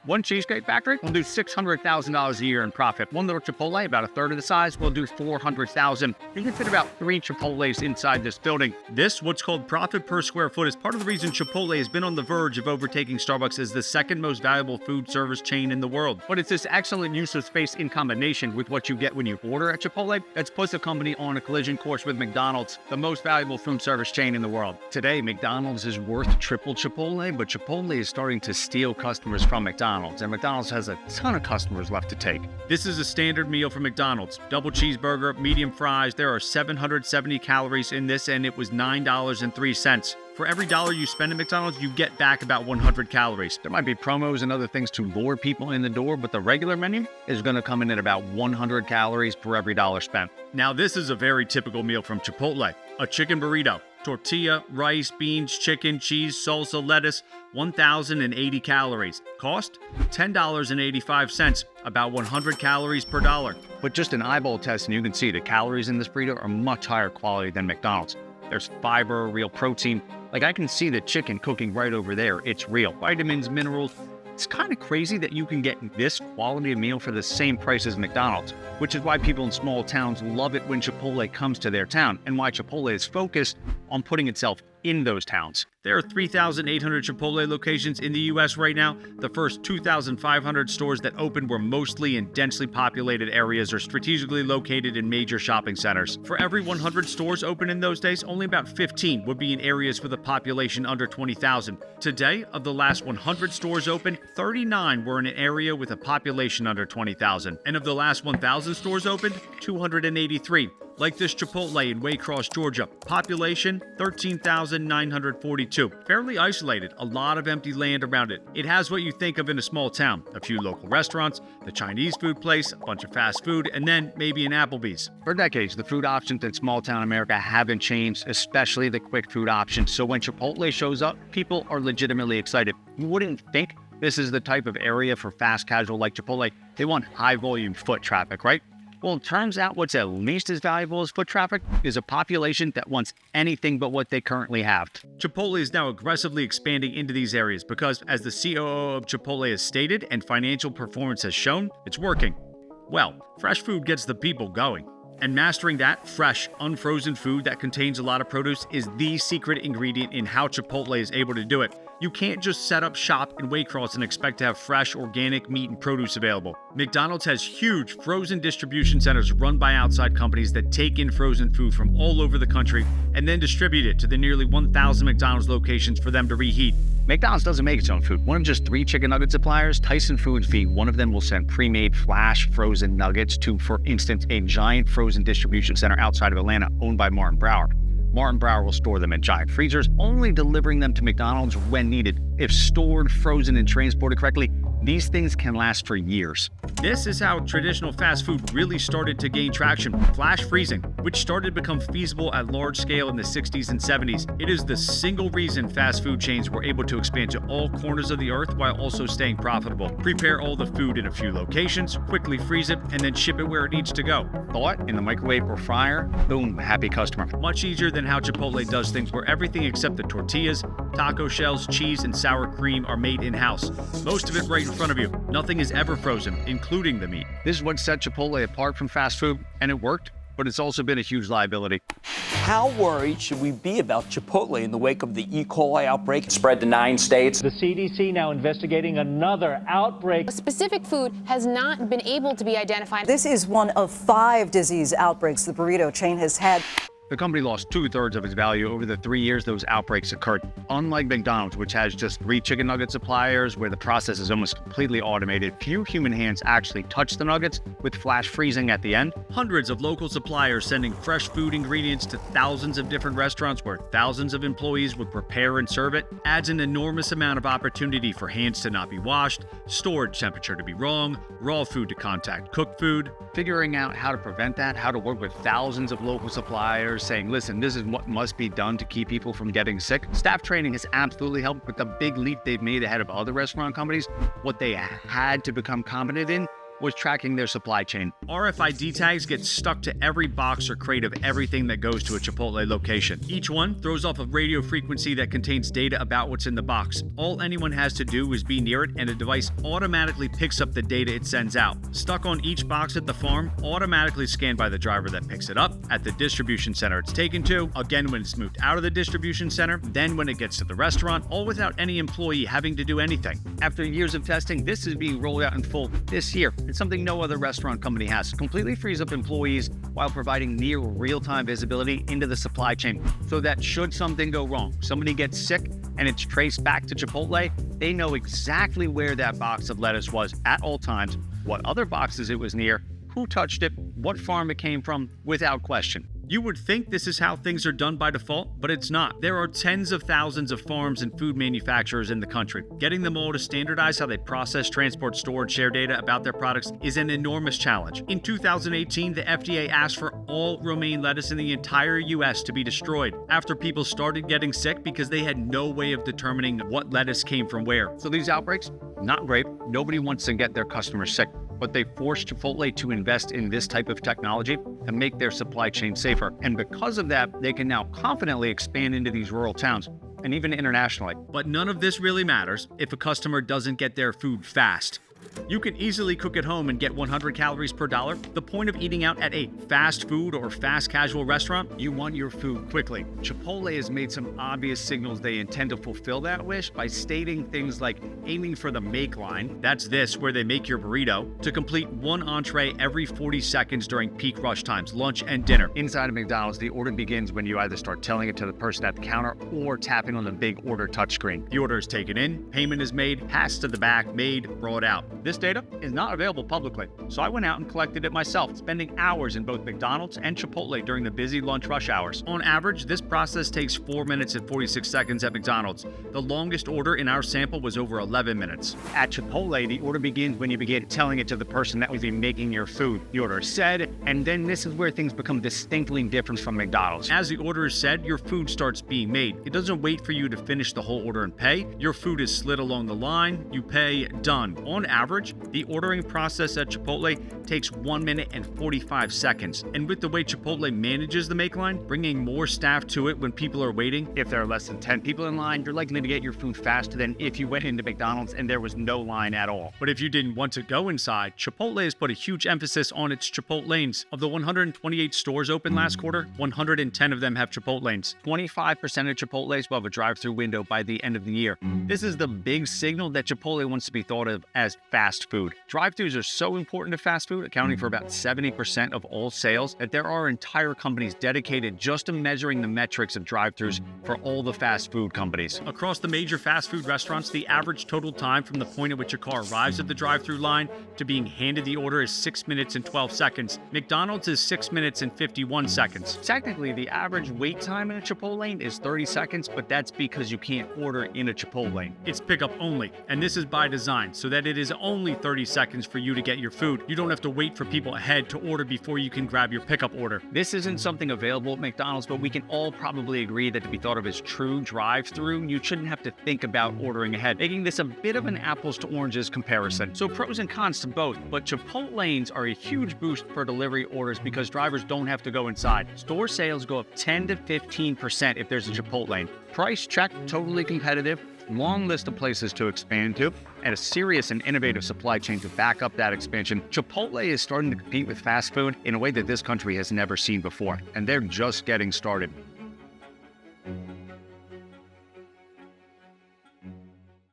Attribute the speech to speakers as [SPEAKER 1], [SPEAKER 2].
[SPEAKER 1] One Cheesecake Factory will do $600,000 a year in profit. One little Chipotle, about a third of the size, will do $400,000. You can fit about 3 Chipotles inside this building. This, what's called profit per square foot, is part of the reason Chipotle has been on the verge of overtaking Starbucks as the second most valuable food service chain in the world. But it's this excellent use of space in combination with what you get when you order at Chipotle that's puts the company on a collision course with McDonald's, the most valuable food service chain in the world. Today, McDonald's is worth triple Chipotle, but Chipotle is starting to steal customers from McDonald's, and McDonald's has a ton of customers left to take. This is a standard meal from McDonald's. Double cheeseburger, medium fries. There are 770 calories in this, and it was $9.03. For every dollar you spend at McDonald's, you get back about 100 calories. There might be promos and other things to lure people in the door, but the regular menu is going to come in at about 100 calories per every dollar spent. Now, this is a very typical meal from Chipotle. A chicken burrito, tortilla, rice, beans, chicken, cheese, salsa, lettuce, 1,080 calories. Cost? $10.85, about 100 calories per dollar. But just an eyeball test and you can see the calories in this burrito are much higher quality than McDonald's. There's fiber, real protein. Like, I can see the chicken cooking right over there. It's real. Vitamins, minerals. It's kind of crazy that you can get this quality of meal for the same price as McDonald's, which is why people in small towns love it when Chipotle comes to their town, and why Chipotle is focused on putting itself in those towns. There are 3,800 Chipotle locations in the U.S. right now. The first 2,500 stores that opened were mostly in densely populated areas or strategically located in major shopping centers. For every 100 stores open in those days, only about 15 would be in areas with a population under 20,000. Today, of the last 100 stores open, 39 were in an area with a population under 20,000. And of the last 1,000 stores opened, 283. Like this Chipotle in Waycross, Georgia. Population, 13,942. Fairly isolated, a lot of empty land around it. It has what you think of in a small town. A few local restaurants, the Chinese food place, a bunch of fast food, and then maybe an Applebee's. For decades, the food options in small town America haven't changed, especially the quick food options. So when Chipotle shows up, people are legitimately excited. You wouldn't think this is the type of area for fast casual like Chipotle. They want high volume foot traffic, right? Well, it turns out what's at least as valuable as foot traffic is a population that wants anything but what they currently have. Chipotle is now aggressively expanding into these areas because, as the COO of Chipotle has stated and financial performance has shown, it's working. Well, fresh food gets the people going. And mastering that fresh, unfrozen food that contains a lot of produce is the secret ingredient in how Chipotle is able to do it. You can't just set up shop in Waycross and expect to have fresh, organic meat and produce available. McDonald's has huge frozen distribution centers run by outside companies that take in frozen food from all over the country and then distribute it to the nearly 1,000 McDonald's locations for them to reheat. McDonald's doesn't make its own food. One of just 3 chicken nugget suppliers, Tyson Foods Feed, one of them will send pre-made flash frozen nuggets to, for instance, a giant frozen distribution center outside of Atlanta owned by Martin Brower. Martin Brower will store them in giant freezers, only delivering them to McDonald's when needed. If stored, frozen, and transported correctly, these things can last for years. This is how traditional fast food really started to gain traction. Flash freezing, which started to become feasible at large scale in the 60s and 70s. It is the single reason fast food chains were able to expand to all corners of the earth while also staying profitable. Prepare all the food in a few locations, quickly freeze it, and then ship it where it needs to go. Thaw it in the microwave or fryer, boom, happy customer. Much easier than how Chipotle does things, where everything except the tortillas, taco shells, cheese, and sour cream are made in-house. Most of it right in front of you. Nothing is ever frozen, including the meat. This is what set Chipotle apart from fast food, and it worked, but it's also been a huge liability.
[SPEAKER 2] How worried should we be about Chipotle in the wake of the E. coli outbreak? It spread to 9 states.
[SPEAKER 3] The CDC now investigating another outbreak.
[SPEAKER 4] A specific food has not been able to be identified.
[SPEAKER 5] This is one of 5 disease outbreaks the burrito chain has had.
[SPEAKER 1] The company lost 2/3 of its value over the 3 years those outbreaks occurred. Unlike McDonald's, which has just 3 chicken nugget suppliers where the process is almost completely automated, few human hands actually touch the nuggets with flash freezing at the end. Hundreds of local suppliers sending fresh food ingredients to thousands of different restaurants where thousands of employees would prepare and serve it adds an enormous amount of opportunity for hands to not be washed, storage temperature to be wrong, raw food to contact cooked food. Figuring out how to prevent that, how to work with thousands of local suppliers, saying, listen, this is what must be done to keep people from getting sick. Staff training has absolutely helped, but the big leap they've made ahead of other restaurant companies, what they had to become competent in, was tracking their supply chain. RFID tags get stuck to every box or crate of everything that goes to a Chipotle location. Each one throws off a radio frequency that contains data about what's in the box. All anyone has to do is be near it, and a device automatically picks up the data it sends out. Stuck on each box at the farm, automatically scanned by the driver that picks it up, at the distribution center it's taken to, again when it's moved out of the distribution center, then when it gets to the restaurant, all without any employee having to do anything. After years of testing, this is being rolled out in full this year. It's something no other restaurant company has. Completely frees up employees while providing near real-time visibility into the supply chain, so that should something go wrong, somebody gets sick and it's traced back to Chipotle, they know exactly where that box of lettuce was at all times, what other boxes it was near, who touched it, what farm it came from, without question. You would think this is how things are done by default, but it's not. There are tens of thousands of farms and food manufacturers in the country. Getting them all to standardize how they process, transport, store, and share data about their products is an enormous challenge. In 2018, the FDA asked for all romaine lettuce in the entire US to be destroyed after people started getting sick because they had no way of determining what lettuce came from where. So these outbreaks, not great. Nobody wants to get their customers sick, but they forced Chipotle to invest in this type of technology to make their supply chain safer. And because of that, they can now confidently expand into these rural towns and even internationally. But none of this really matters if a customer doesn't get their food fast. You can easily cook at home and get 100 calories per dollar. The point of eating out at a fast food or fast casual restaurant, you want your food quickly. Chipotle has made some obvious signals they intend to fulfill that wish by stating things like aiming for the make line, that's this, where they make your burrito, to complete one entree every 40 seconds during peak rush times, lunch and dinner. Inside of McDonald's, the order begins when you either start telling it to the person at the counter or tapping on the big order touchscreen. The order is taken in, payment is made, passed to the back, made, brought out. This data is not available publicly, so I went out and collected it myself, spending hours in both McDonald's and Chipotle during the busy lunch rush hours. On average, this process takes 4 minutes and 46 seconds at McDonald's. The longest order in our sample was over 11 minutes. At Chipotle, the order begins when you begin telling it to the person that will be making your food. The order is said, and then this is where things become distinctly different from McDonald's. As the order is said, your food starts being made. It doesn't wait for you to finish the whole order and pay. Your food is slid along the line, you pay, done. On average, the ordering process at Chipotle takes 1 minute and 45 seconds. And with the way Chipotle manages the make line, bringing more staff to it when people are waiting, if there are less than 10 people in line, you're likely to get your food faster than if you went into McDonald's and there was no line at all. But if you didn't want to go inside, Chipotle has put a huge emphasis on its Chipotlanes. Of the 128 stores open last quarter, 110 of them have Chipotlanes. 25% of Chipotles will have a drive-through window by the end of the year. This is the big signal that Chipotle wants to be thought of as fast food. Drive-thrus are so important to fast food, accounting for about 70% of all sales, that there are entire companies dedicated just to measuring the metrics of drive-thrus for all the fast food companies. Across the major fast food restaurants, the average total time from the point at which a car arrives at the drive-thru line to being handed the order is 6 minutes and 12 seconds. McDonald's is 6 minutes and 51 seconds. Technically, the average wait time in a Chipotlane is 30 seconds, but that's because you can't order in a Chipotlane. It's pickup only, and this is by design, so that it is only 30 seconds for you to get your food. You don't have to wait for people ahead to order before you can grab your pickup order. This isn't something available at McDonald's, but we can all probably agree that to be thought of as true drive-through, you shouldn't have to think about ordering ahead, making this a bit of an apples to oranges comparison. So pros and cons to both, but Chipotlanes are a huge boost for delivery orders because drivers don't have to go inside. Store sales go up 10 to 15% if there's a Chipotlane. Price check, totally competitive. Long list of places to expand to, and a serious and innovative supply chain to back up that expansion. Chipotle is starting to compete with fast food in a way that this country has never seen before, and they're just getting started.